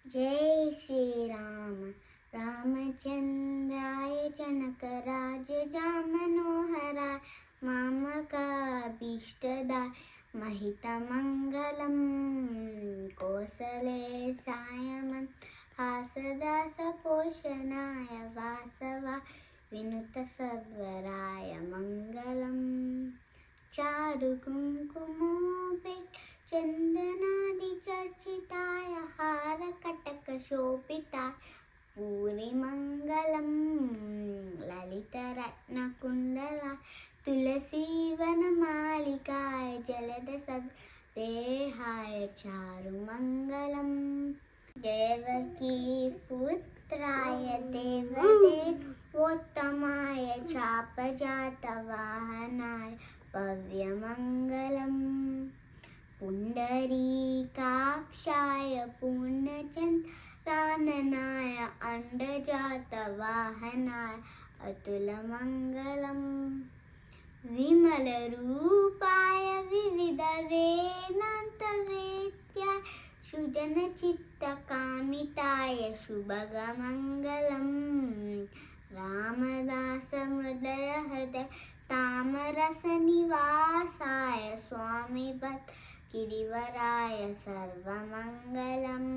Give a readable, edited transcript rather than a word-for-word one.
Jai Shri Ram रामचंद्राय Janakraj Manoharrai मामकाभीष्टदाय महितमङ्गलं कोसलेशाय हासदासपोषणाय Vasava विनुतसद्वराय Mangalam चारुकुङ्कुमोपेट चन्दनादिचर्चिताय हारकटकशोभिताय पूरिमङ्गलं ललितरत्नकुण्डलाय तुलसीवनमालिकाय जलदसद्देहाय चारुमङ्गलम् देवकीपुत्राय देवदेवोत्तमाय चापजातवाहनाय भव्यमङ्गलम् पुण्डरीकाक्षाय पूर्णचन्द्राननाय अण्डजातवाहनाय अतुलमङ्गलम् विमलरूपाय विविधवेदान्तवेद्याय सुजनचित्तकामिताय शुभगमङ्गलम् रामदासमृदरहृदय तामरसनिवासाय स्वामिभद्र गिरिवराय सर्वमङ्गलम्।